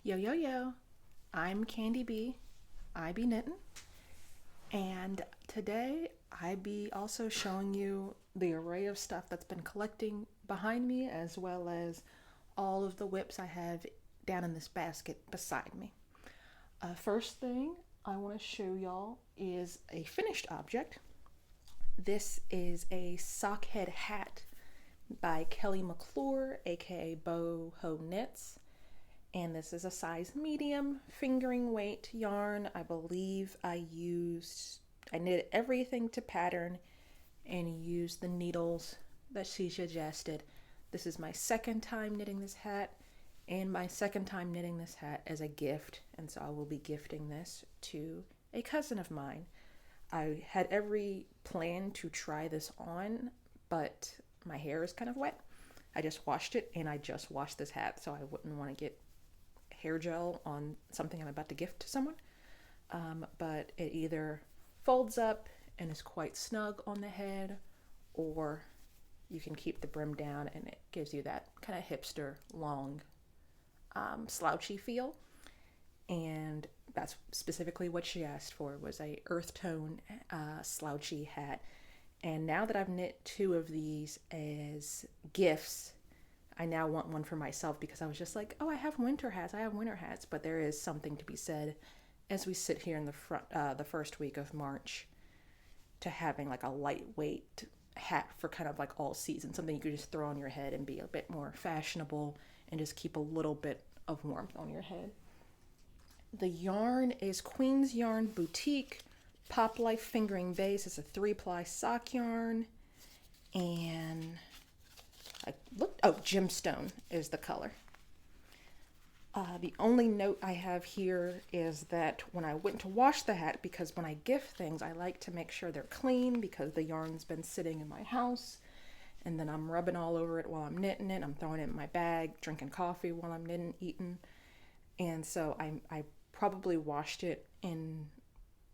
Yo, yo, yo. I'm Candy B. I be knitting. And today I be also showing you the array of stuff that's been collecting behind me, as well as all of the whips I have down in this basket beside me. First thing I want to show y'all is a finished object. This is a Sockhead hat by Kelly McClure, aka Boho Knits. And this is a size medium fingering weight yarn. I believe I knitted everything to pattern and used the needles that she suggested. This is my second time knitting this hat and my second time knitting this hat as a gift. And so I will be gifting this to a cousin of mine. I had every plan to try this on, but my hair is kind of wet. I just washed it and I just washed this hat, so I wouldn't want to get hair gel on something I'm about to gift to someone. But it either folds up and is quite snug on the head, or you can keep the brim down and it gives you that kind of hipster, long, slouchy feel. And that's specifically what she asked for, was a earth tone slouchy hat. And now that I've knit two of these as gifts, I now want one for myself, because I was just like, oh, I have winter hats. But there is something to be said as we sit here in the first week of March, to having like a lightweight hat for kind of like all season, something you could just throw on your head and be a bit more fashionable and just keep a little bit of warmth on your head. The yarn is Queen's Yarn Boutique Pop Life Fingering Base. It's a 3-ply sock yarn, and Gemstone is the color. The only note I have here is that when I went to wash the hat, because when I gift things, I like to make sure they're clean, because the yarn's been sitting in my house, and then I'm rubbing all over it while I'm knitting it. I'm throwing it in my bag, drinking coffee while I'm knitting, eating. And so I probably washed it in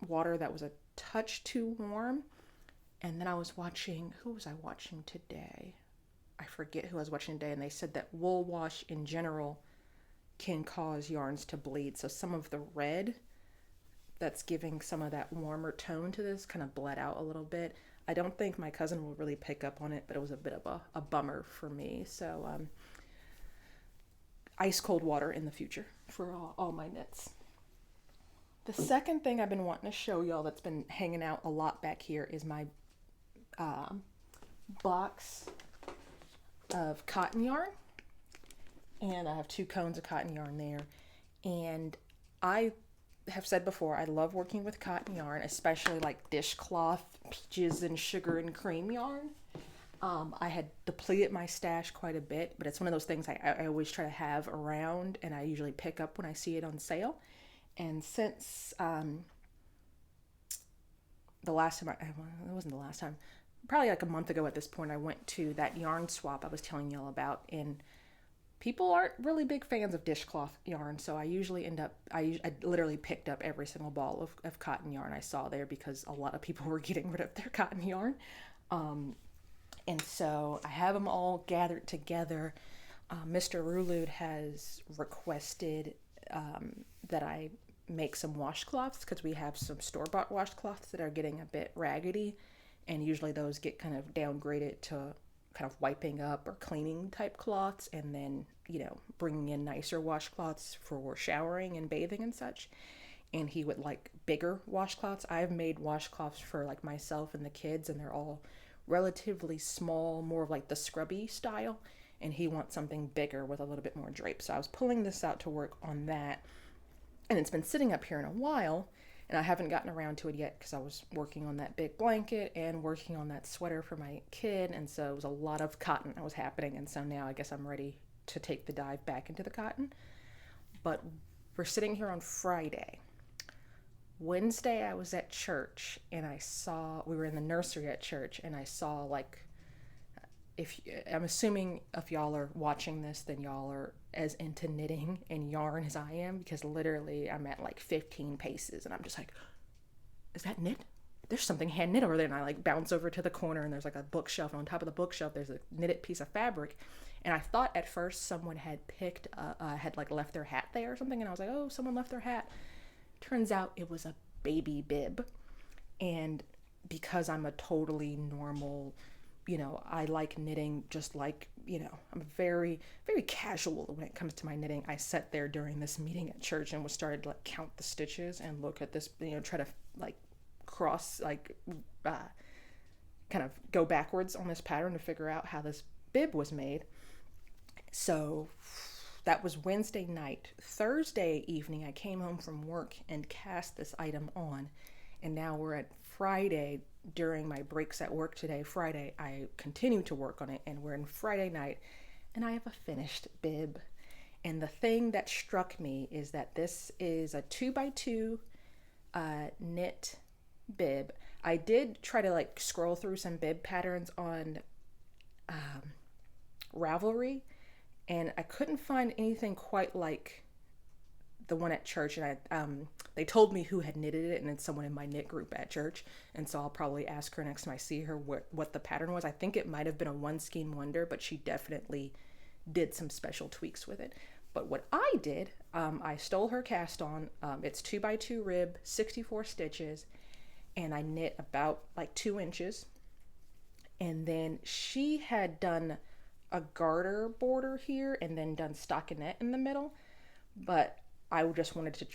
water that was a touch too warm. And then I was watching, who was I watching today? I forget who I was watching today, and they said that wool wash in general can cause yarns to bleed. So some of the red that's giving some of that warmer tone to this kind of bled out a little bit. I don't think my cousin will really pick up on it, but it was a bit of a bummer for me. So ice cold water in the future for all my knits. The second thing I've been wanting to show y'all that's been hanging out a lot back here is my box of cotton yarn. And I have 2 cones of cotton yarn there. And I have said before, I love working with cotton yarn, especially like dishcloth, peaches and sugar and cream yarn. I had depleted my stash quite a bit, but it's one of those things I always try to have around, and I usually pick up when I see it on sale. And since the last time, it wasn't the last time, probably like a month ago at this point, I went to that yarn swap I was telling y'all about, and people aren't really big fans of dishcloth yarn, so I usually I literally picked up every single ball of cotton yarn I saw there, because a lot of people were getting rid of their cotton yarn. And so I have them all gathered together. Mr. Rulud has requested that I make some washcloths, because we have some store-bought washcloths that are getting a bit raggedy, and usually those get kind of downgraded to kind of wiping up or cleaning type cloths, and then, bringing in nicer washcloths for showering and bathing and such. And he would like bigger washcloths. I've made washcloths for like myself and the kids, and they're all relatively small, more of like the scrubby style, and he wants something bigger with a little bit more drape. So I was pulling this out to work on that, and it's been sitting up here in a while, and I haven't gotten around to it yet, because I was working on that big blanket and working on that sweater for my kid, and so it was a lot of cotton that was happening. And so now I guess I'm ready to take the dive back into the cotton. But we're sitting here on Friday. Wednesday I was at church, and we were in the nursery at church, and I saw, like, I'm assuming if y'all are watching this, then y'all are as into knitting and yarn as I am, because literally I'm at like 15 paces, and I'm just like, is that knit? There's something hand knit over there. And I like bounce over to the corner, and there's like a bookshelf, and on top of the bookshelf there's a knitted piece of fabric, And I thought at first someone had had like left their hat there or something. And I was like, oh, someone left their hat. Turns out it was a baby bib. And because I'm a totally normal, I like knitting just like, I'm very, very casual when it comes to my knitting. I sat there during this meeting at church and was started to like count the stitches and look at this, try to like cross, like kind of go backwards on this pattern to figure out how this bib was made. So that was Wednesday night. Thursday evening, I came home from work and cast this item on. And now we're at Friday. During my breaks at work today, Friday, I continue to work on it, and we're in Friday night, and I have a finished bib. And the thing that struck me is that this is a 2x2 knit bib. I did try to like scroll through some bib patterns on Ravelry, and I couldn't find anything quite like the one at church. And they told me who had knitted it, and it's someone in my knit group at church. And so I'll probably ask her next time I see her what the pattern was. I think it might have been a One Skein Wonder, but she definitely did some special tweaks with it. But what I did, I stole her cast on. It's 2x2 rib, 64 stitches, and I knit about like 2 inches. And then she had done a garter border here and then done stockinette in the middle. But I just wanted to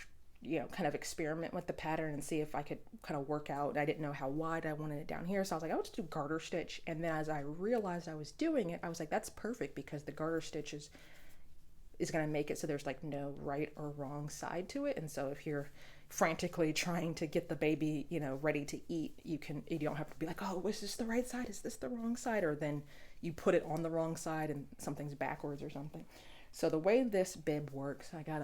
kind of experiment with the pattern and see if I could kind of work out. I didn't know how wide I wanted it down here, so I was like, I'll just do garter stitch. And then as I realized I was doing it, I was like, that's perfect, because the garter stitch is going to make it so there's like no right or wrong side to it. And so if you're frantically trying to get the baby, ready to eat, you don't have to be like, oh, is this the right side? Is this the wrong side? Or then you put it on the wrong side and something's backwards or something. So the way this bib works, I got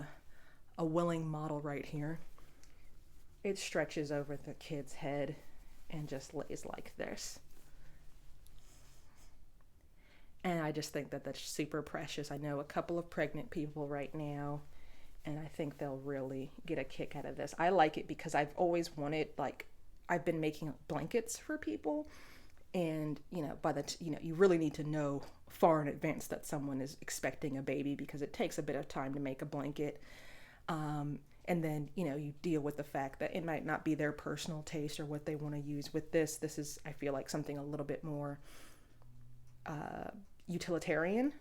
a willing model right here. It stretches over the kid's head and just lays like this. And I just think that that's super precious. I know a couple of pregnant people right now, and I think they'll really get a kick out of this. I like it because I've always wanted, like, I've been making blankets for people, and you really need to know far in advance that someone is expecting a baby, because it takes a bit of time to make a blanket. And then, you deal with the fact that it might not be their personal taste or what they want to use. With this is, I feel like, something a little bit more utilitarian.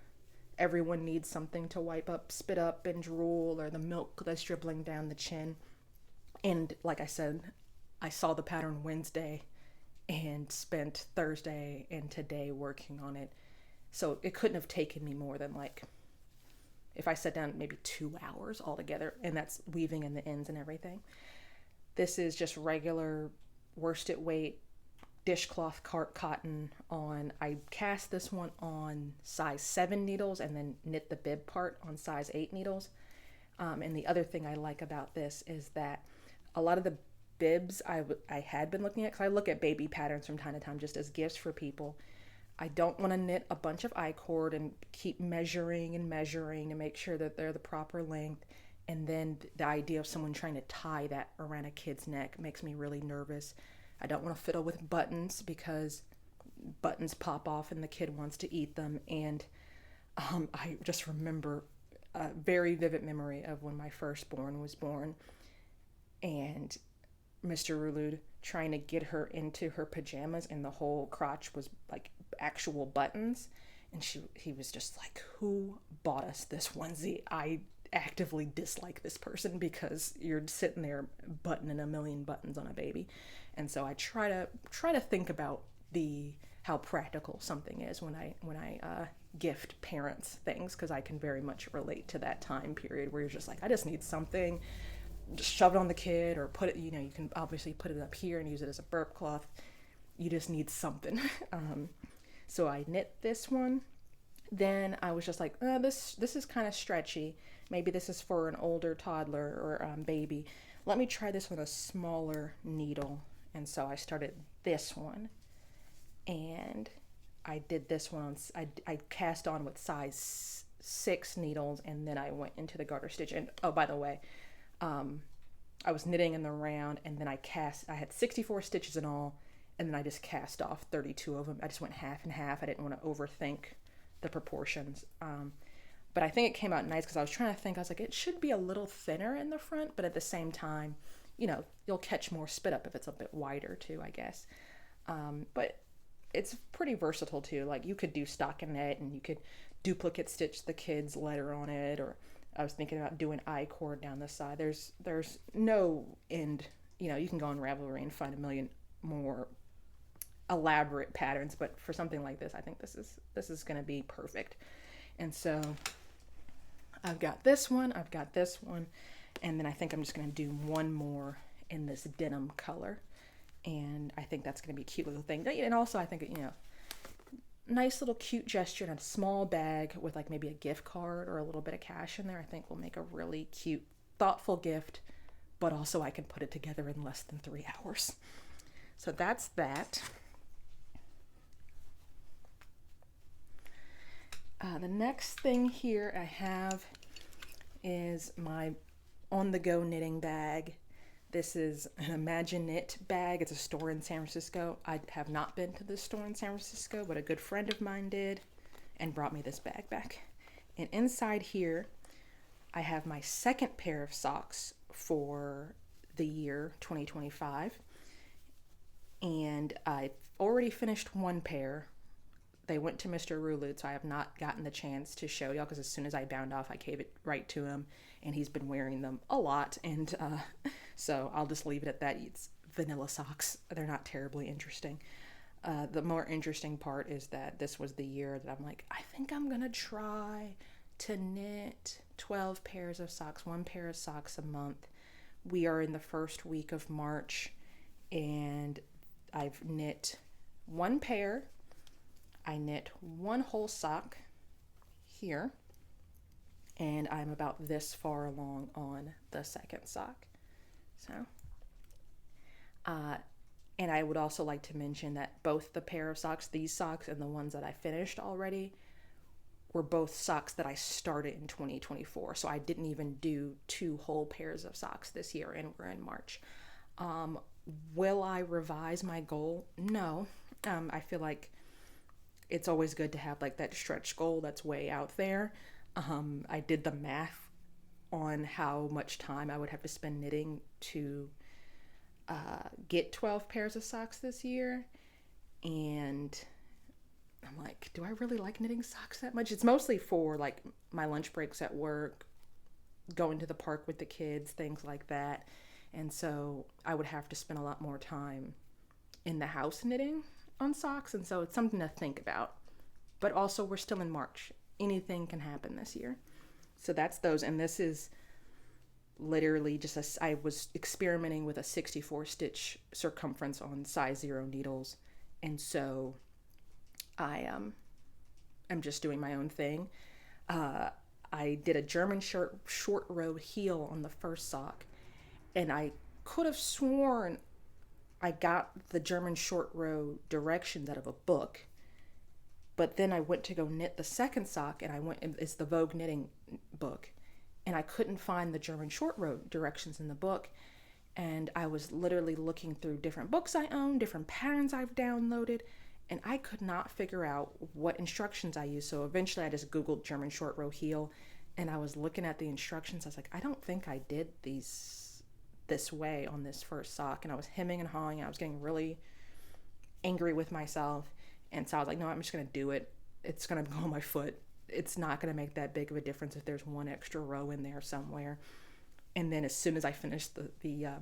Everyone needs something to wipe up, spit up, and drool, or the milk that's dribbling down the chin. And like I said, I saw the pattern Wednesday and spent Thursday and today working on it. So it couldn't have taken me more than, like, if I sat down, maybe 2 hours altogether, and that's weaving in the ends and everything. This is just regular worsted weight dishcloth cotton on. I cast this one on size 7 needles and then knit the bib part on size 8 needles. And the other thing I like about this is that a lot of the bibs I had been looking at, because I look at baby patterns from time to time just as gifts for people. I don't want to knit a bunch of I-cord and keep measuring to make sure that they're the proper length. And then the idea of someone trying to tie that around a kid's neck makes me really nervous. I don't want to fiddle with buttons, because buttons pop off and the kid wants to eat them. And I just remember a very vivid memory of when my firstborn was born, and Mr. Rulud trying to get her into her pajamas, and the whole crotch was like actual buttons. And he was just like, who bought us this onesie? I actively dislike this person, because you're sitting there buttoning a million buttons on a baby. And so I try to think about how practical something is when I gift parents things, because I can very much relate to that time period where you're just like, I just need something, just shove it on the kid, or put it, you can obviously put it up here and use it as a burp cloth. You just need something. So I knit this one. Then I was just like, this is kind of stretchy. Maybe this is for an older toddler or baby. Let me try this with a smaller needle. And so I started this one, and I did this one I cast on with size 6 needles, and then I went into the garter stitch. And oh, by the way, I was knitting in the round, and then I had 64 stitches in all, and then I just cast off 32 of them. I just went half and half. I didn't want to overthink the proportions. But I think it came out nice because I was trying to think, I was like, it should be a little thinner in the front, but at the same time, you know, you'll catch more spit up if it's a bit wider too, I guess. But it's pretty versatile too. Like you could do stockinette and you could duplicate stitch the kid's letter on it, or I was thinking about doing I-cord down the side. There's no end, you know, you can go on Ravelry and find a million more elaborate patterns, but for something like this, I think this is going to be perfect. And so I've got this one, and then I think I'm just going to do one more in this denim color. And I think that's going to be a cute little thing. And also I think, you know, nice little cute gesture in a small bag with like maybe a gift card or a little bit of cash in there, I think will make a really cute, thoughtful gift, but also I can put it together in less than 3 hours. So that's that. The next thing here I have is my on-the-go knitting bag. This is an Imagine Knit bag. It's a store in San Francisco. I have not been to this store in San Francisco, but a good friend of mine did and brought me this bag back. And inside here, I have my second pair of socks for the year 2025. And I've already finished one pair. They went to Mr. Rulud, so I have not gotten the chance to show y'all because as soon as I bound off, I gave it right to him, and he's been wearing them a lot, and so I'll just leave it at that. It's vanilla socks. They're not terribly interesting. The more interesting part is that this was the year that I'm like, I think I'm going to try to knit 12 pairs of socks, 1 pair of socks a month. We are in the first week of March, and I've knit 1 pair. I knit 1 whole sock here, and I'm about this far along on the second sock. So, and I would also like to mention that both the pair of socks, these socks and the ones that I finished already, were both socks that I started in 2024. So I didn't even do 2 whole pairs of socks this year, and we're in March. Will I revise my goal? No. I feel like it's always good to have like that stretch goal that's way out there. I did the math on how much time I would have to spend knitting to get 12 pairs of socks this year. And I'm like, do I really like knitting socks that much? It's mostly for like my lunch breaks at work, going to the park with the kids, things like that. And so I would have to spend a lot more time in the house knitting on socks, and so it's something to think about. But also we're still in March. Anything can happen this year. So that's those, and this is literally just I was experimenting with a 64 stitch circumference on size 0 needles, and so I am just doing my own thing. I did a German short row heel on the first sock, and I could have sworn I got the German short row directions out of a book, but then I went to go knit the second sock, and it's the Vogue knitting book, and I couldn't find the German short row directions in the book, and I was literally looking through different books I own, different patterns I've downloaded, and I could not figure out what instructions I used. So eventually I just Googled German short row heel, and I was looking at the instructions. I was like, I don't think I did these this way on this first sock, and I was hemming and hawing, and I was getting really angry with myself, and so I was like, no, I'm just gonna do it. It's gonna go on my foot. It's not gonna make that big of a difference if there's 1 extra row in there somewhere. And then as soon as I finished the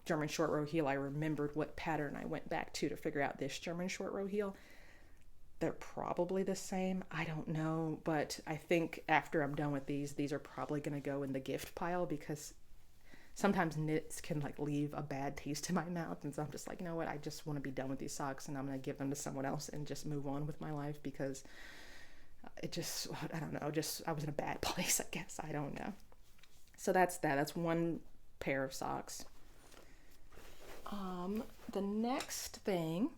German short row heel, I remembered what pattern I went back to figure out this German short row heel. They're probably the same. I don't know, but I think after I'm done with these are probably going to go in the gift pile, because sometimes knits can like leave a bad taste in my mouth. And so I'm just like, you know what? I just want to be done with these socks, and I'm going to give them to someone else and just move on with my life, because it just, I don't know, I was in a bad place, I guess. I don't know. So that's that. That's 1 pair of socks. The next thing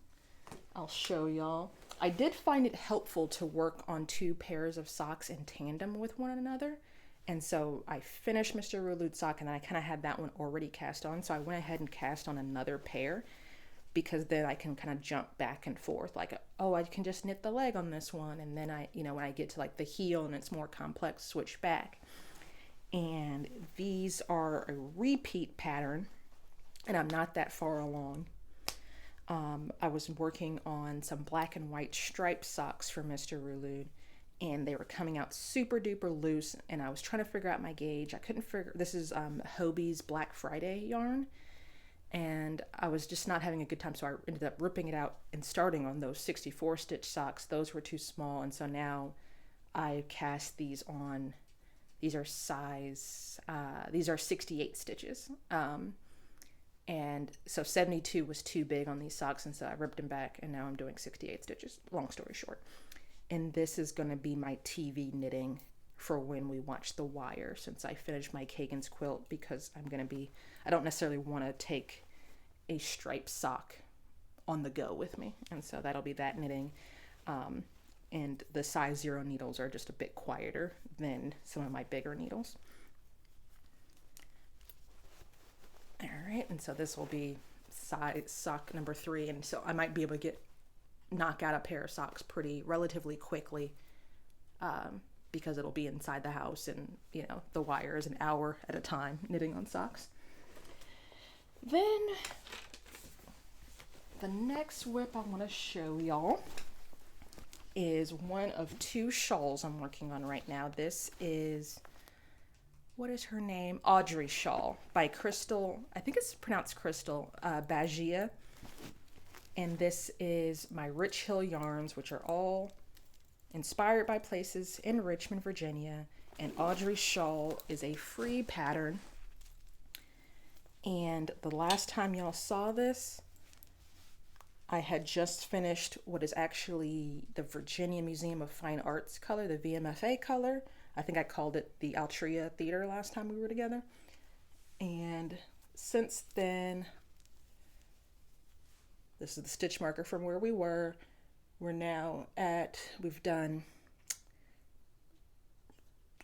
I'll show y'all. I did find it helpful to work on 2 pairs of socks in tandem with one another. And so I finished Mr. Rulud's sock, and then I kind of had that one already cast on. So I went ahead and cast on another pair, because then I can kind of jump back and forth, like, oh, I can just knit the leg on this one, and then when I get to like the heel and it's more complex, switch back. And these are a repeat pattern, and I'm not that far along. I was working on some black and white striped socks for Mr. Rulud, and they were coming out super duper loose, and I was trying to figure out my gauge. I couldn't figure, this is Hobie's Black Friday yarn, and I was just not having a good time, so I ended up ripping it out and starting on those 64 stitch socks. Those were too small, and so now I cast these on. These are 68 stitches. And so 72 was too big on these socks, and so I ripped them back, and now I'm doing 68 stitches, long story short. And this is going to be my TV knitting for when we watch The Wire, since I finished my Kagan's quilt, because I don't necessarily want to take a striped sock on the go with me. And so that'll be that knitting. And the size 0 needles are just a bit quieter than some of my bigger needles. All right, and so this will be size sock number 3, and so I might be able to knock out a pair of socks relatively quickly, because it'll be inside the house, and The Wire is an hour at a time knitting on socks. Then the next whip I want to show y'all is one of 2 shawls I'm working on right now. This is, what is her name? Audrey shawl by Crystal, I think it's pronounced Crystal, Bagia. And this is my Rich Hill yarns, which are all inspired by places in Richmond, Virginia. And Audrey shawl is a free pattern. And the last time y'all saw this, I had just finished what is actually the Virginia Museum of Fine Arts color, the VMFA color. I think I called it the Altria Theater last time we were together. And since then, this is the stitch marker from where we were. We're now we've done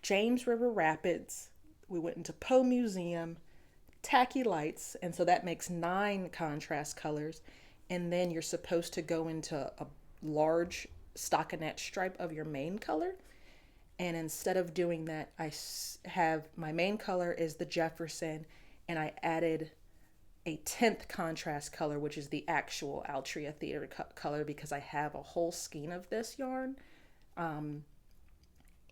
James River Rapids. We went into Poe Museum, Tacky Lights, and so that makes 9 contrast colors. And then you're supposed to go into a large stockinette stripe of your main color. And instead of doing that, I have my main color is the Jefferson, and I added a 10th contrast color, which is the actual Altria Theater color, because I have a whole skein of this yarn.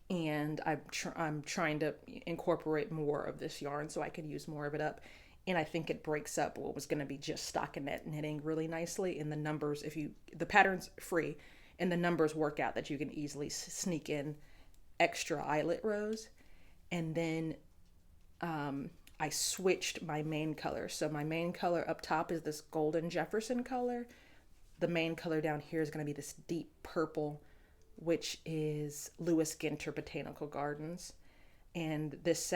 And I'm trying to incorporate more of this yarn so I can use more of it up. And I think it breaks up what was going to be just stockinette knitting really nicely. And the numbers, the pattern's free, and the numbers work out that you can easily sneak in extra eyelet rows. And then I switched my main color. So my main color up top is this golden Jefferson color. The main color down here is going to be this deep purple, which is Lewis Ginter Botanical Gardens. And this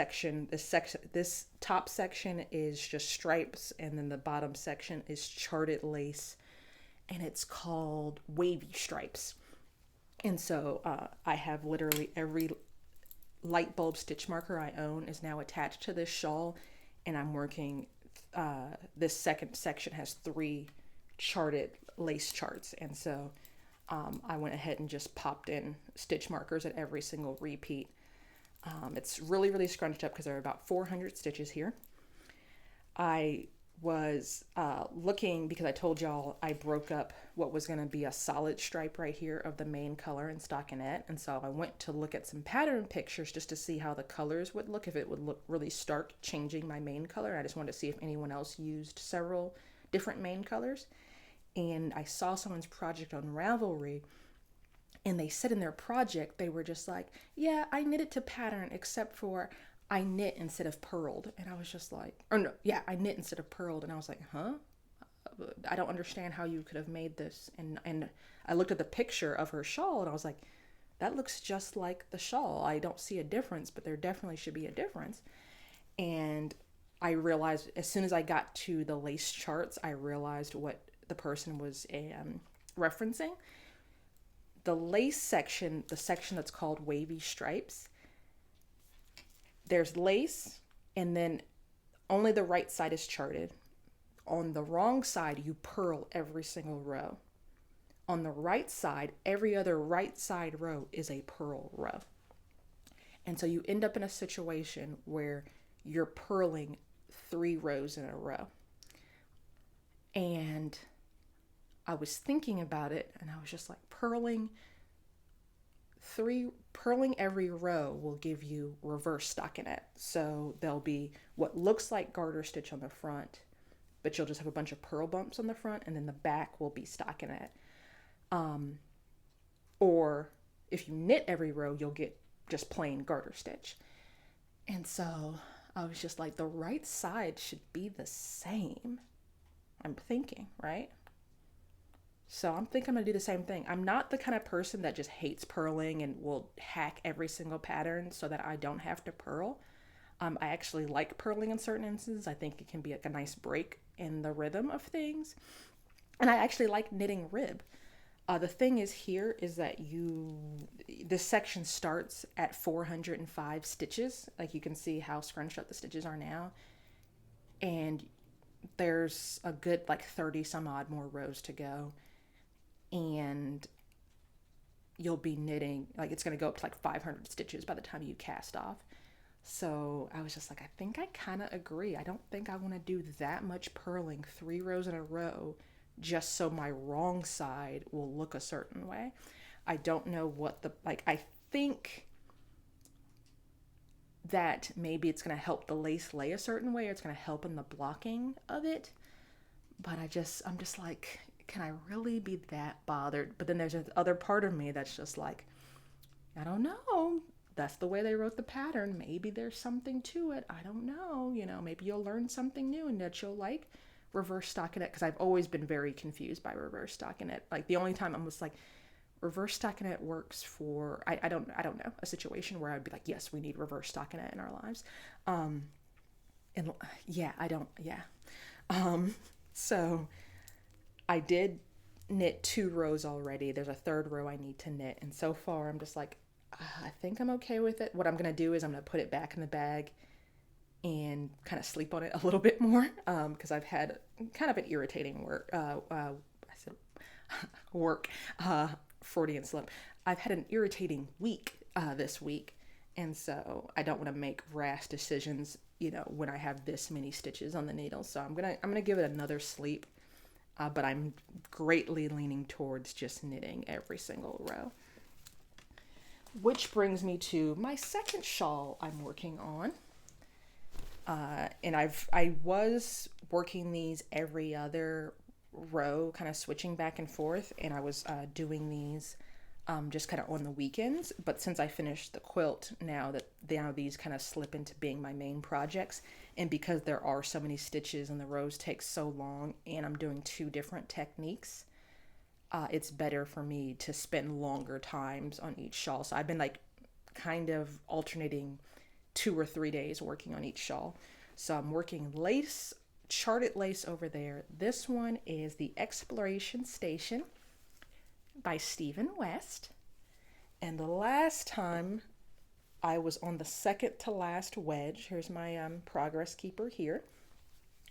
top section is just stripes, and then the bottom section is charted lace, and it's called Wavy Stripes. And so I have literally every light bulb stitch marker I own is now attached to this shawl, and I'm working, this second section has 3 charted lace charts, and so I went ahead and just popped in stitch markers at every single repeat. It's really, really scrunched up because there are about 400 stitches here. I was looking, because I told y'all I broke up what was going to be a solid stripe right here of the main color in stockinette. And so I went to look at some pattern pictures just to see how the colors would look, if it would really start changing my main color. I just wanted to see if anyone else used several different main colors. And I saw someone's project on Ravelry, and they said in their project, they were just like, yeah, I knit it to pattern, except for I knit instead of purled. And I was just like, I knit instead of purled. And I was like, huh? I don't understand how you could have made this. And I looked at the picture of her shawl, and I was like, that looks just like the shawl. I don't see a difference, but there definitely should be a difference. And I realized, as soon as I got to the lace charts, I realized what the person was referencing. The lace section, the section that's called Wavy Stripes, there's lace, and then only the right side is charted. on the wrong side, you purl every single row. On the right side, every other right side row is a purl row. And so you end up in a situation where you're purling 3 rows in a row. And I was thinking about it, and I was just like, purling every row will give you reverse stockinette. So there'll be what looks like garter stitch on the front, but you'll just have a bunch of purl bumps on the front, and then the back will be stockinette. Or if you knit every row, you'll get just plain garter stitch. And so I was just like, the right side should be the same, I'm thinking, right? So I'm thinking I'm gonna do the same thing. I'm not the kind of person that just hates purling and will hack every single pattern so that I don't have to purl. I actually like purling in certain instances. I think it can be like a nice break in the rhythm of things. And I actually like knitting rib. The thing is here is that this section starts at 405 stitches. Like you can see how scrunched up the stitches are now. And there's a good like 30 some odd more rows to go. And you'll be knitting, like it's going to go up to like 500 stitches by the time you cast off. So I was just like, I think I kind of agree. I don't think I want to do that much purling 3 rows in a row just so my wrong side will look a certain way. I don't know what I think that maybe it's going to help the lace lay a certain way, or it's going to help in the blocking of it. But I'm just like, can I really be that bothered? But then there's this other part of me that's just like, I don't know. That's the way they wrote the pattern. Maybe there's something to it. I don't know. Maybe you'll learn something new and that you'll like reverse stockinette, because I've always been very confused by reverse stockinette. Like the only time I'm just like, reverse stockinette works for, I don't know, a situation where I'd be like, yes, we need reverse stockinette in our lives. So I did knit 2 rows already. There's a 3rd row I need to knit. And so far I'm just like, I think I'm okay with it. What I'm going to do is I'm going to put it back in the bag and kind of sleep on it a little bit more, because I've had kind of an irritating Freudian slip. I've had an irritating week this week, and so I don't want to make rash decisions, when I have this many stitches on the needle. So I'm gonna give it another sleep, but I'm greatly leaning towards just knitting every single row. Which brings me to my second shawl I'm working on. And I was working these every other row, kind of switching back and forth, and I was doing these just kind of on the weekends. But since I finished the quilt, now these kind of slip into being my main projects, and because there are so many stitches and the rows take so long, and I'm doing 2 different techniques, it's better for me to spend longer times on each shawl. So I've been like kind of alternating 2 or 3 days working on each shawl. So I'm working lace, charted lace over there. This one is the Exploration Station by Stephen West. And the last time I was on the second to last wedge. Here's my progress keeper here.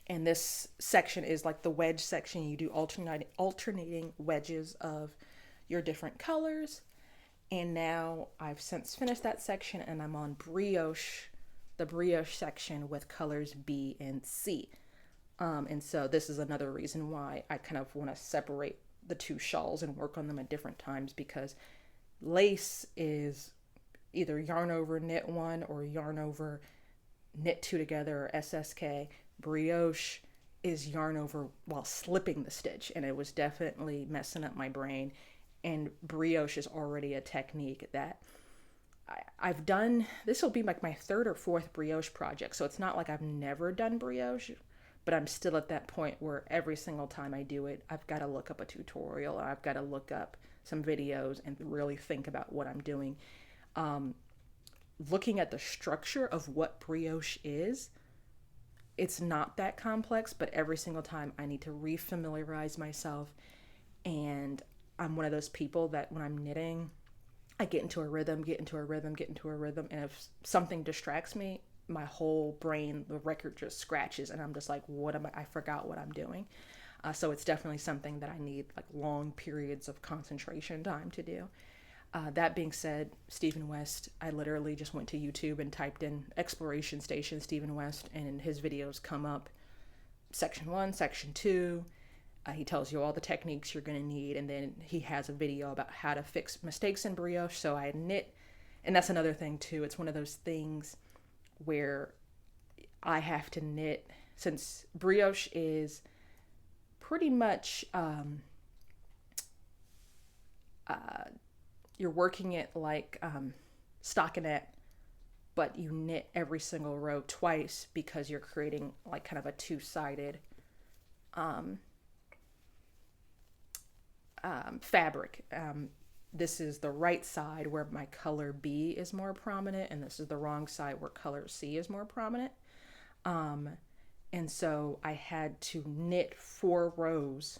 And this section is like the wedge section. You do alternating wedges of your different colors. And now I've since finished that section, and I'm on the brioche section with colors B and C. And so this is another reason why I kind of want to separate the 2 shawls and work on them at different times, because lace is either yarn over knit 1 or yarn over knit 2 together, or SSK. Brioche is yarn over while slipping the stitch, and it was definitely messing up my brain. And brioche is already a technique that I've done. This will be like my 3rd or 4th brioche project, so it's not like I've never done brioche, but I'm still at that point where every single time I do it, I've got to look up a tutorial, or I've got to look up some videos and really think about what I'm doing. Looking at the structure of what brioche is, it's not that complex, but every single time I need to refamiliarize myself. And I'm one of those people that when I'm knitting, I get into a rhythm, and if something distracts me, my whole brain, the record just scratches, and I'm just like, what am I forgot what I'm doing. So it's definitely something that I need like long periods of concentration time to do. That being said, Stephen West, I literally just went to YouTube and typed in exploration station Stephen West, and his videos come up. Section 1, section 2. He tells you all the techniques you're going to need, and then he has a video about how to fix mistakes in brioche. So I knit, and that's another thing too. It's one of those things where I have to knit, since brioche is pretty much you're working it like stockinette, but you knit every single row twice because you're creating like kind of a two-sided fabric. This is the right side where my color B is more prominent, and this is the wrong side where color C is more prominent. And so I had to knit 4 rows,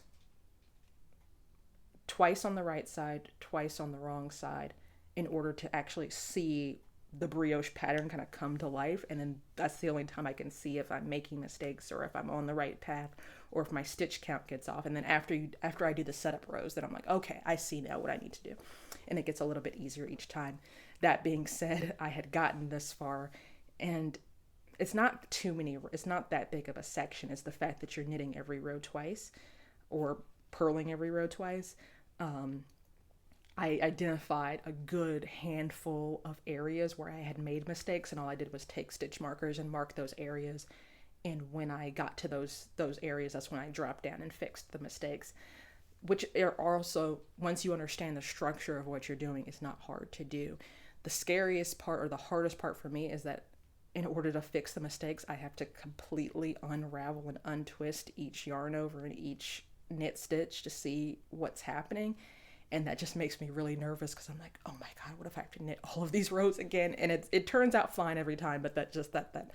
twice on the right side, twice on the wrong side, in order to actually see the brioche pattern kind of come to life. And then that's the only time I can see if I'm making mistakes or if I'm on the right path or if my stitch count gets off. And then after I do the setup rows, then I'm like, okay, I see now what I need to do. And it gets a little bit easier each time. That being said, I had gotten this far, and it's not that big of a section. It's the fact that you're knitting every row twice or purling every row twice. I identified a good handful of areas where I had made mistakes, and all I did was take stitch markers and mark those areas. And when I got to those areas, that's when I dropped down and fixed the mistakes, which are also, once you understand the structure of what you're doing, it's not hard to do. The scariest part, or the hardest part for me, is that in order to fix the mistakes, I have to completely unravel and untwist each yarn over and each knit stitch to see what's happening. And that just makes me really nervous, because I'm like, oh my God, what if I have to knit all of these rows again? And it turns out fine every time, but that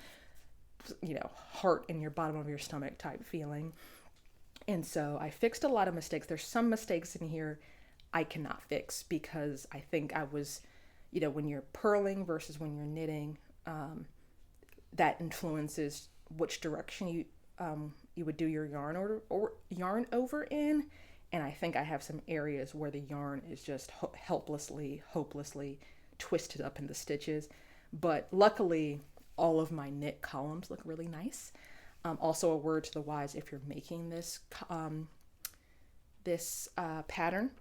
heart in your bottom of your stomach type feeling. And so I fixed a lot of mistakes. There's some mistakes in here I cannot fix, because I think I was, when you're purling versus when you're knitting, that influences which direction you would do your yarn over in. And I think I have some areas where the yarn is just hopelessly twisted up in the stitches. But luckily, all of my knit columns look really nice. Also, a word to the wise: if you're making this pattern,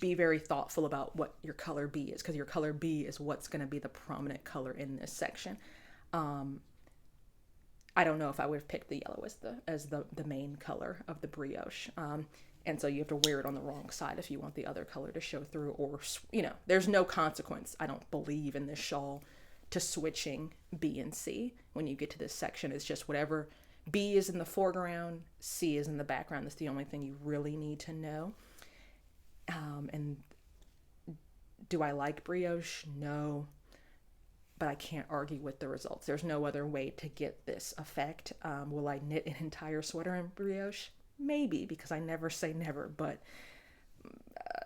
be very thoughtful about what your color B is, because your color B is what's going to be the prominent color in this section. I don't know if I would have picked the yellow as the main color of the brioche. And so you have to wear it on the wrong side if you want the other color to show through, or, there's no consequence, I don't believe, in this shawl to switching B and C when you get to this section. It's just whatever B is in the foreground, C is in the background. That's the only thing you really need to know. And do I like brioche? No. But I can't argue with the results. There's no other way to get this effect. Will I knit an entire sweater in brioche? Maybe, because I never say never, but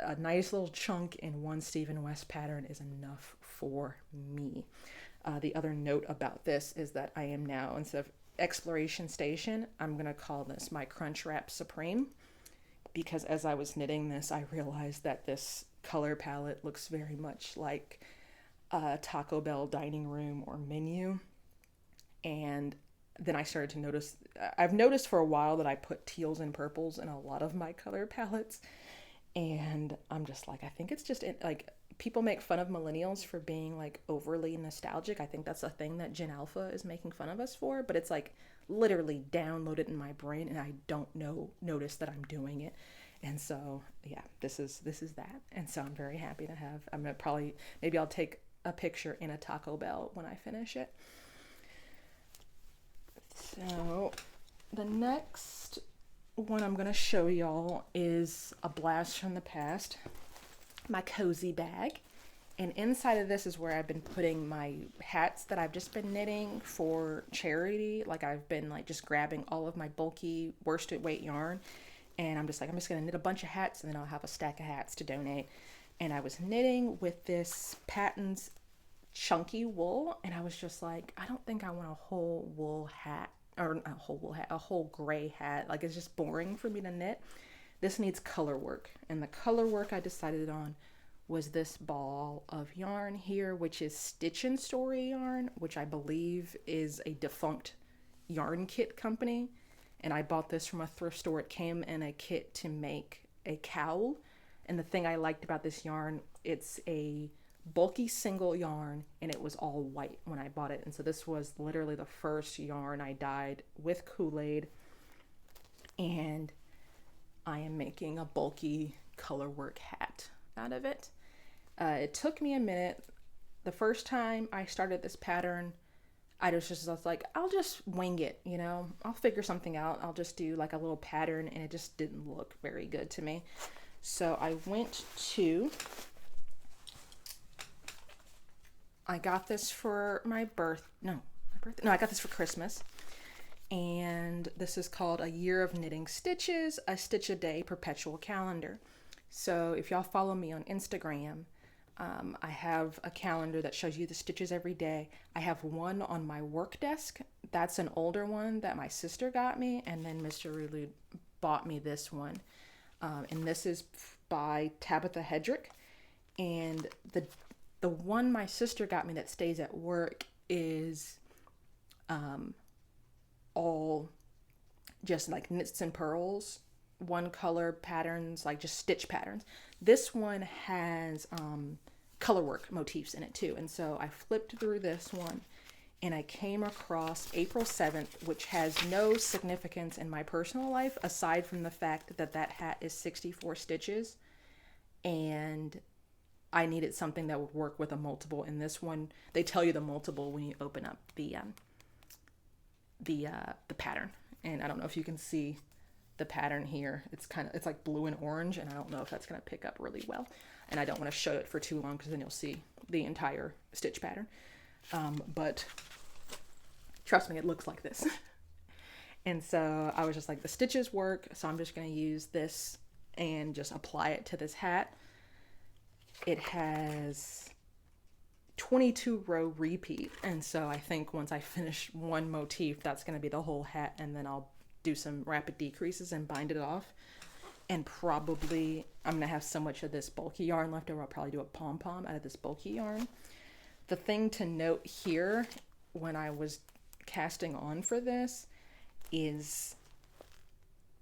a nice little chunk in one Stephen West pattern is enough for me. The other note about this is that I am now, instead of Exploration Station, I'm going to call this my Crunch Wrap Supreme, because as I was knitting this, I realized that this color palette looks very much like a Taco Bell dining room or menu. And then I started to notice, I've noticed for a while that I put teals and purples in a lot of my color palettes. And I'm just like, I think it's just like, people make fun of millennials for being like overly nostalgic. I think that's a thing that Gen Alpha is making fun of us for, but it's like literally downloaded in my brain, and I don't notice that I'm doing it. And so, yeah, this is that. And so I'm very happy to have, maybe I'll take a picture in a Taco Bell when I finish it. So the next one I'm going to show y'all is a blast from the past, my cozy bag. And inside of this is where I've been putting my hats that I've just been knitting for charity. Like, I've been like just grabbing all of my bulky worsted weight yarn, and I'm just going to knit a bunch of hats, and then I'll have a stack of hats to donate. And I was knitting with this Patton's chunky wool, and I was just like, I don't think I want a whole wool hat, or not a whole wool hat, a whole gray hat. Like, it's just boring for me to knit. This needs color work, and the color work I decided on was this ball of yarn here, which is Stitch and Story yarn, which I believe is a defunct yarn kit company. And I bought this from a thrift store. It came in a kit to make a cowl. And the thing I liked about this yarn, it's a bulky single yarn, and it was all white when I bought it. And so this was literally the first yarn I dyed with Kool-Aid. And I am making a bulky color work hat out of it. It took me a minute. The first time I started this pattern, I was like, I'll just wing it, you know, I'll figure something out. I'll just do like a little pattern, and it just didn't look very good to me. So I went to, I got this for I got this for Christmas. And this is called A Year of Knitting Stitches, a Stitch a Day perpetual calendar. So if y'all follow me on Instagram, I have a calendar that shows you the stitches every day. I have one on my work desk. That's an older one that my sister got me, and then Mr. Rulu bought me this one. And this is by Tabetha Hedrick. And the one my sister got me that stays at work is all just like knits and purls, one color patterns, like just stitch patterns. This one has color work motifs in it too. And so I flipped through this one, and I came across April 7th, which has no significance in my personal life aside from the fact that that hat is 64 stitches, and I needed something that would work with a multiple. In this one, they tell you the multiple when you open up the pattern. And I don't know if you can see the pattern here. It's like blue and orange, and I don't know if that's going to pick up really well. And I don't want to show it for too long, because then you'll see the entire stitch pattern. But trust me, it looks like this. And so I was just like, the stitches work, so I'm just going to use this and just apply it to this hat. It has 22 row repeat, and so I think once I finish one motif, that's going to be the whole hat, and then I'll do some rapid decreases and bind it off. And probably I'm going to have so much of this bulky yarn left over, I'll probably do a pom-pom out of this bulky yarn. The thing to note here when I was casting on for this is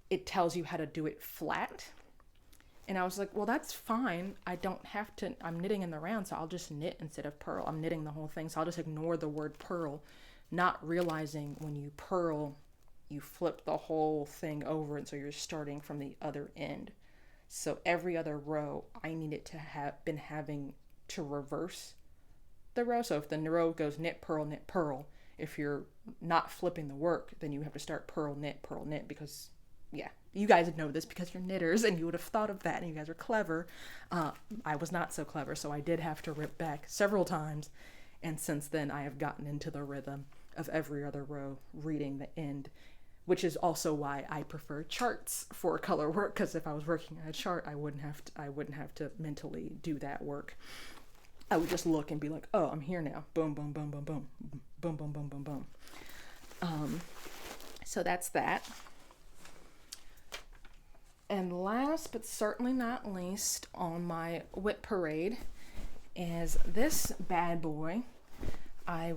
it tells you how to do it flat. And I was like, well, that's fine. I don't have to, I'm knitting in the round, so I'll just knit instead of purl. I'm knitting the whole thing, so I'll just ignore the word purl, not realizing when you purl, you flip the whole thing over, and so you're starting from the other end. So every other row, I needed to have been having to reverse the row. So if the row goes knit, purl, knit, purl, if you're not flipping the work, then you have to start purl, knit, because, yeah, you guys know this because you're knitters, and you would have thought of that, and you guys are clever. I was not so clever, so I did have to rip back several times. And since then, I have gotten into the rhythm of every other row reading the end, which is also why I prefer charts for color work, because if I was working on a chart, I wouldn't have to mentally do that work. I would just look and be like, oh, I'm here now. Boom, boom, boom, boom, boom, boom, boom, boom, boom, boom. So that's that. And last but certainly not least on my whip parade is this bad boy. A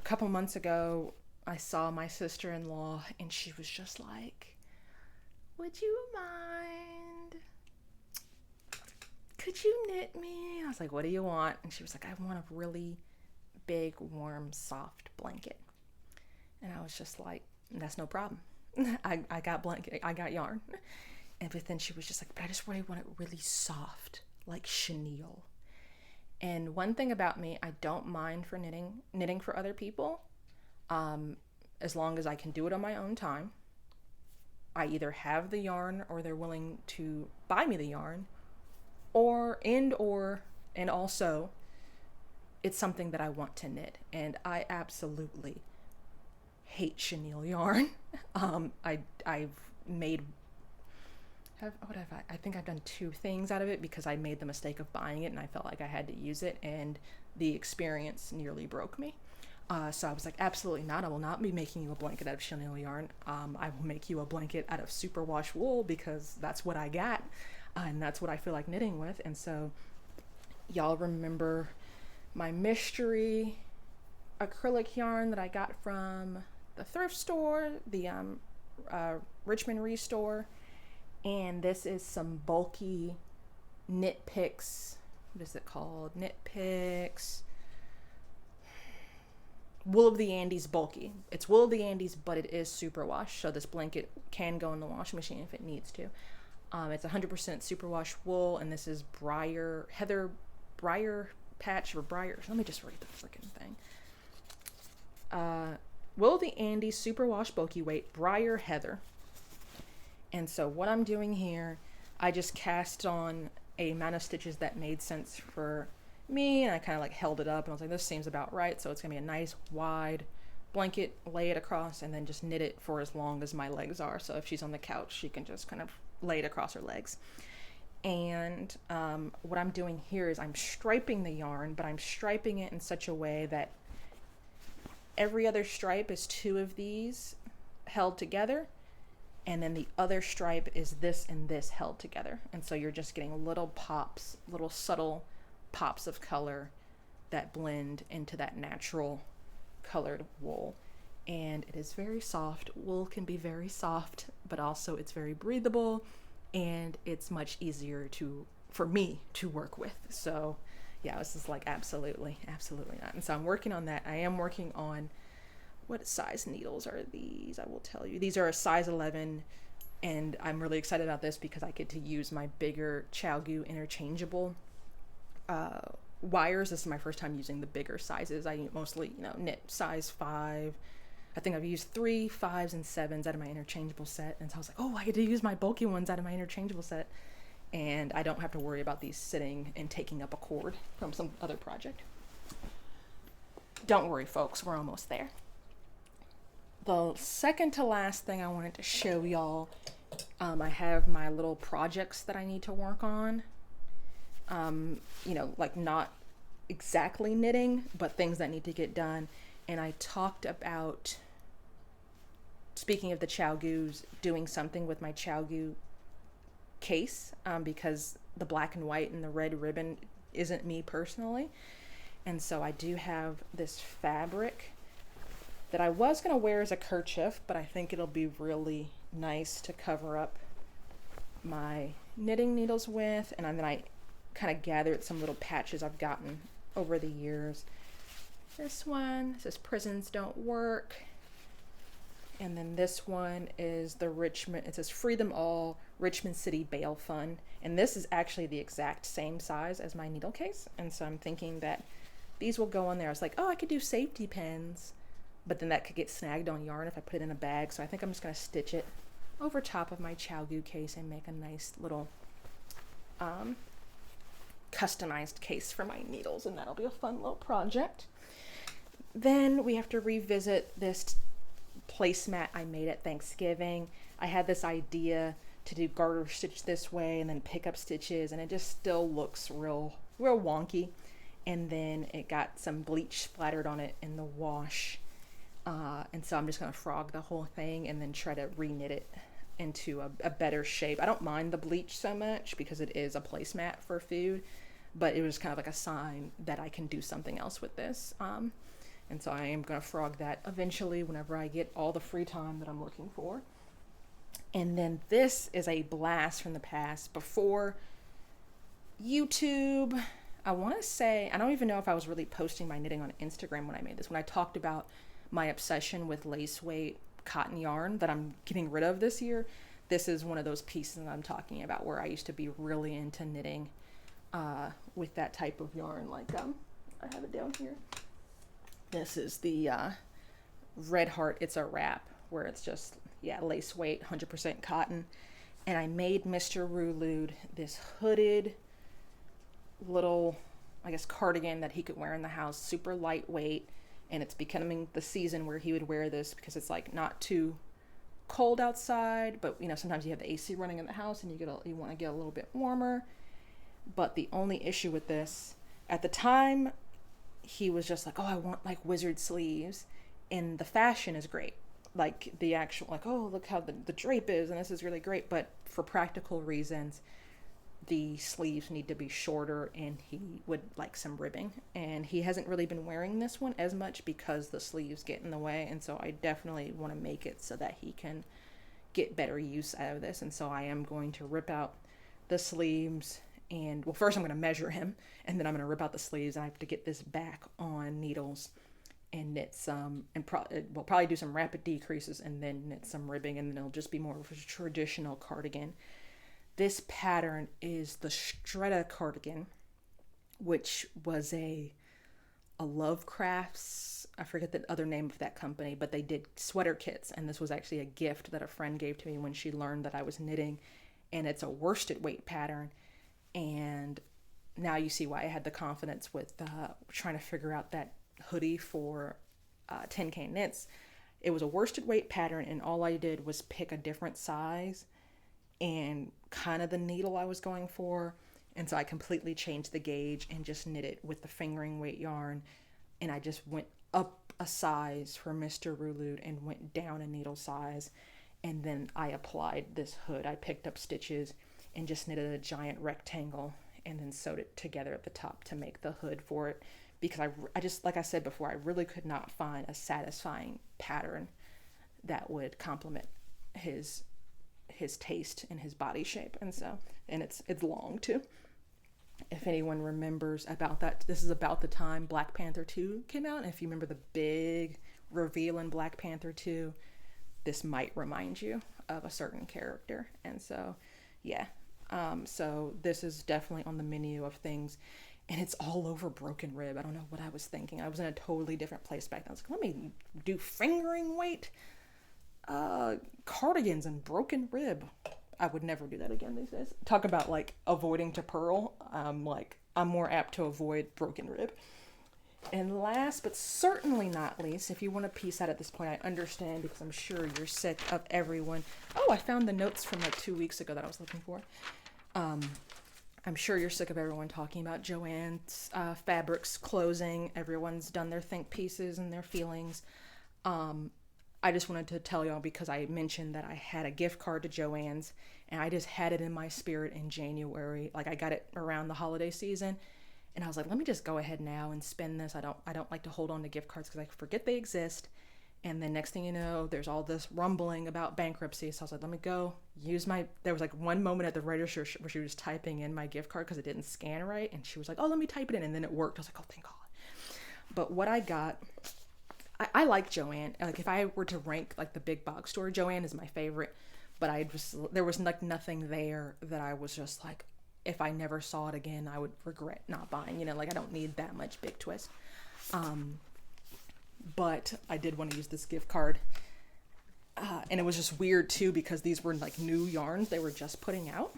couple months ago, I saw my sister-in-law, and she was just like, would you mind? Could you knit me? I was like, what do you want? And she was like, I want a really big, warm, soft blanket. And I was just like, that's no problem. I got blanket, I got yarn. But then she was just like, but I just really want it really soft, like chenille. And one thing about me, I don't mind for knitting for other people, as long as I can do it on my own time. I either have the yarn, or they're willing to buy me the yarn, and also it's something that I want to knit. And I absolutely hate chenille yarn. I've made I think I've done 2 things out of it because I made the mistake of buying it and I felt like I had to use it, and the experience nearly broke me. So I was like, absolutely not. I will not be making you a blanket out of chenille yarn. I will make you a blanket out of superwash wool because that's what I got, and that's what I feel like knitting with. And so y'all remember my mystery acrylic yarn that I got from the thrift store, the Richmond Restore. And this is some bulky Knit Picks. What is it called? Knit Picks. Wool of the Andes bulky. It's Wool of the Andes, but it is superwash. So this blanket can go in the washing machine if it needs to. It's 100% superwash wool, and this is Heather Briar Patch or Briar. Let me just read the freaking thing. Wool of the Andes superwash bulky weight Briar Heather. And so what I'm doing here, I just cast on a amount of stitches that made sense for me, and I kind of like held it up and I was like, this seems about right. So it's gonna be a nice wide blanket, lay it across, and then just knit it for as long as my legs are. So if she's on the couch, she can just kind of lay it across her legs. And what I'm doing here is I'm striping the yarn, but I'm striping it in such a way that every other stripe is 2 of these held together, and then the other stripe is this and this held together. And so you're just getting little pops, little subtle pops of color that blend into that natural colored wool. And it is very soft. Wool can be very soft, but also it's very breathable, and it's much easier for me to work with. So yeah, this is like absolutely not. And so I'm working on that. I am working on, what size needles are these? I will tell you. These are a size 11, and I'm really excited about this because I get to use my bigger ChowGoo interchangeable wires. This is my first time using the bigger sizes. I mostly, knit size 5. I think I've used 3, 5s, and 7s out of my interchangeable set. And so I was like, oh, I get to use my bulky ones out of my interchangeable set. And I don't have to worry about these sitting and taking up a cord from some other project. Don't worry, folks, we're almost there. The second to last thing I wanted to show y'all, I have my little projects that I need to work on. Like not exactly knitting, but things that need to get done. And I talked about, speaking of the ChowGoos, doing something with my ChowGoo case, because the black and white and the red ribbon isn't me personally. And so I do have this fabric that I was going to wear as a kerchief, but I think it'll be really nice to cover up my knitting needles with. And then I kind of gathered some little patches I've gotten over the years. This one says prisons don't work. And then this one is it says Free Them All, Richmond City Bail Fund. And this is actually the exact same size as my needle case. And so I'm thinking that these will go on there. I was like, oh, I could do safety pins, but then that could get snagged on yarn if I put it in a bag. So I think I'm just going to stitch it over top of my ChowGoo case and make a nice little customized case for my needles. And that'll be a fun little project. Then we have to revisit this placemat I made at Thanksgiving. I had this idea to do garter stitch this way and then pick up stitches, and it just still looks real wonky. And then it got some bleach splattered on it in the wash. And so I'm just going to frog the whole thing and then try to re-knit it into a better shape. I don't mind the bleach so much because it is a placemat for food, but it was kind of like a sign that I can do something else with this. And so I am going to frog that eventually whenever I get all the free time that I'm looking for. And then this is a blast from the past. Before YouTube, I want to say, I don't even know if I was really posting my knitting on Instagram when I made this. When I talked about my obsession with lace weight cotton yarn that I'm getting rid of this year, this is one of those pieces that I'm talking about where I used to be really into knitting with that type of yarn. Like, I have it down here. This is the Red Heart It's a Wrap, where it's just, lace weight, 100% cotton. And I made Mr. Rulude this hooded little, I guess, cardigan that he could wear in the house, super lightweight. And it's becoming the season where he would wear this because it's like not too cold outside, but sometimes you have the AC running in the house and you want to get a little bit warmer. But the only issue with this, at the time, he was just like, oh, I want like wizard sleeves, and the fashion is great. Like the actual, like, oh, look how the drape is, and this is really great. But for practical reasons, the sleeves need to be shorter, and he would like some ribbing. And he hasn't really been wearing this one as much because the sleeves get in the way. And so I definitely want to make it so that he can get better use out of this. And so I am going to rip out the sleeves. And well, first I'm going to measure him, and then I'm going to rip out the sleeves. I have to get this back on needles and knit some, and we'll probably do some rapid decreases and then knit some ribbing, and then it'll just be more of a traditional cardigan. This pattern is the Stretta cardigan, which was a Lovecrafts, I forget the other name of that company, but they did sweater kits, and this was actually a gift that a friend gave to me when she learned that I was knitting, and it's a worsted weight pattern. And now you see why I had the confidence with trying to figure out that hoodie for Tin Can Knits. It was a worsted weight pattern, and all I did was pick a different size and kind of the needle I was going for. And so I completely changed the gauge and just knit it with the fingering weight yarn. And I just went up a size for Mr. Rulude and went down a needle size. And then I applied this hood. I picked up stitches and just knitted a giant rectangle and then sewed it together at the top to make the hood for it, because I just, like I said before, I really could not find a satisfying pattern that would complement his taste and his body shape. And so, and it's long too. If anyone remembers about that, this is about the time Black Panther 2 came out. And if you remember the big reveal in Black Panther 2, this might remind you of a certain character. And so, yeah. So this is definitely on the menu of things, and it's all over broken rib. I don't know what I was thinking. I was in a totally different place back then. I was like, let me do fingering weight cardigans and broken rib. I would never do that again these days. Talk about like avoiding to purl. I'm more apt to avoid broken rib. And last but certainly not least, if you want to peace out at this point, I understand, because I'm sure you're sick of everyone. Oh, I found the notes from like 2 weeks ago that I was looking for. I'm sure you're sick of everyone talking about Joann's fabrics closing. Everyone's done their think pieces and their feelings. I just wanted to tell y'all, because I mentioned that I had a gift card to Joann's, and I just had it in my spirit in January. Like, I got it around the holiday season, and I was like, let me just go ahead now and spend this. I don't like to hold on to gift cards because I forget they exist. And then next thing you know, there's all this rumbling about bankruptcy. So I was like, let me go use there was like one moment at the register where she was typing in my gift card because it didn't scan right. And she was like, oh, let me type it in. And then it worked. I was like, oh, thank God. But what I got, I like Joann. Like, if I were to rank like the big box store, Joann is my favorite. But there was like nothing there that I was just like, if I never saw it again, I would regret not buying. Like, I don't need that much big twist. But I did want to use this gift card. And it was just weird too, because these were like new yarns they were just putting out.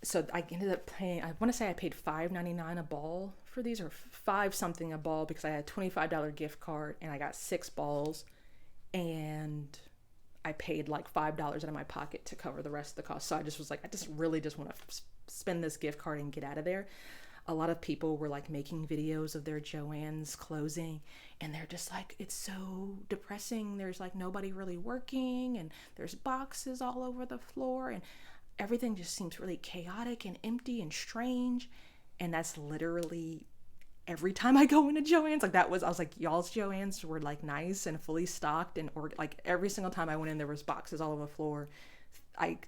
So I ended up paying, I want to say I paid $5.99 a ball for these, or $5 something a ball, because I had a $25 gift card and I got 6 balls, and I paid like $5 out of my pocket to cover the rest of the cost. So I just was like, I just really just want to spend this gift card and get out of there. A lot of people were like making videos of their Joann's closing, and they're just like, it's so depressing. There's like nobody really working, and there's boxes all over the floor, and everything just seems really chaotic and empty and strange. And that's literally every time I go into Joann's. Like, I was like, y'all's Joann's were like nice and fully stocked, and or like every single time I went in, there was boxes all over the floor.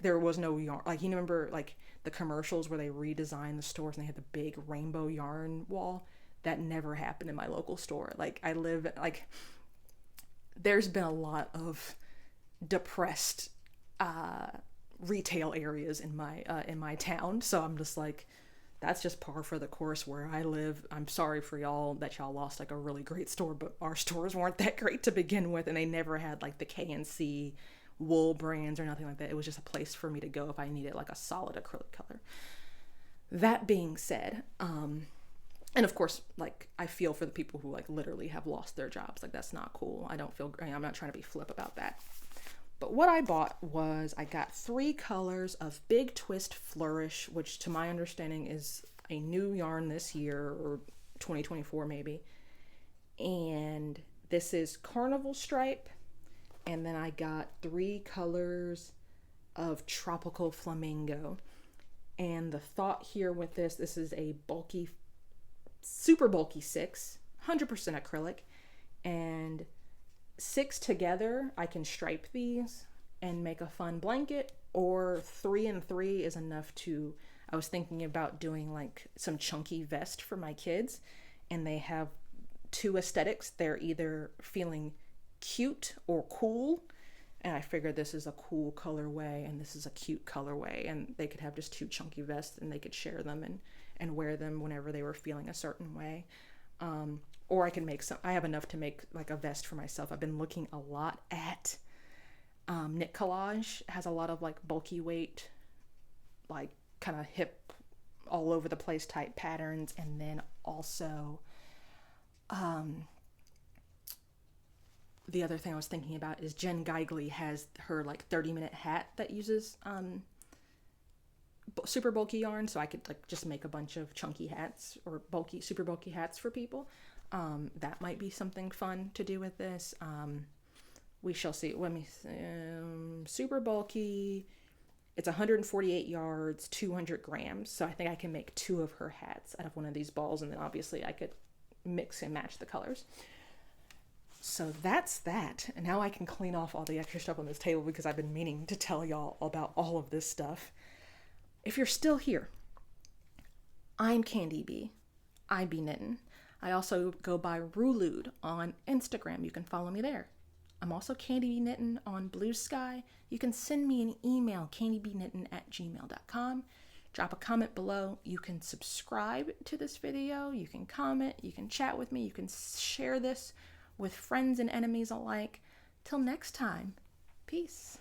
There was no yarn. Like, you remember like the commercials where they redesigned the stores and they had the big rainbow yarn wall? That never happened in my local store. Like, there's been a lot of depressed retail areas in my town. So I'm just like, that's just par for the course where I live. I'm sorry for y'all that y'all lost like a really great store, but our stores weren't that great to begin with, and they never had like the KNC wool brands or nothing like that. It was just a place for me to go if I needed like a solid acrylic color. That being said, And of course, like, I feel for the people who like literally have lost their jobs. Like, that's not cool. I don't feel, I'm not trying to be flip about that. But what I bought was, I got 3 colors of Big Twist Flourish, which to my understanding is a new yarn this year, or 2024 maybe. And this is Carnival Stripe. And then I got 3 colors of Tropical Flamingo. And the thought here with this is a bulky, super bulky 6, 100% acrylic. And 6 together, I can stripe these and make a fun blanket, or 3 and 3 is enough to, I was thinking about doing like some chunky vest for my kids, and they have 2 aesthetics. They're either feeling cute or cool, and I figured this is a cool colorway and this is a cute colorway, and they could have just 2 chunky vests and they could share them and wear them whenever they were feeling a certain way. Or I can make some, I have enough to make like a vest for myself. I've been looking a lot at Knit Collage. It has a lot of like bulky weight, like kind of hip, all over the place type patterns. And then also, the other thing I was thinking about is Jen Geigley has her like 30-minute hat that uses super bulky yarn, so I could like just make a bunch of chunky hats or bulky, super bulky hats for people. That might be something fun to do with this. We shall see. Let me super bulky. It's 148 yards, 200 grams. So I think I can make 2 of her hats out of one of these balls, and then obviously I could mix and match the colors. So that's that. And now I can clean off all the extra stuff on this table, because I've been meaning to tell y'all about all of this stuff. If you're still here, I'm Candy B. I be knittin'. I also go by Rulude on Instagram. You can follow me there. I'm also Candy B Knittin' on Blue Sky. You can send me an email, candybknittin@gmail.com. Drop a comment below. You can subscribe to this video. You can comment. You can chat with me. You can share this with friends and enemies alike. Till next time, peace.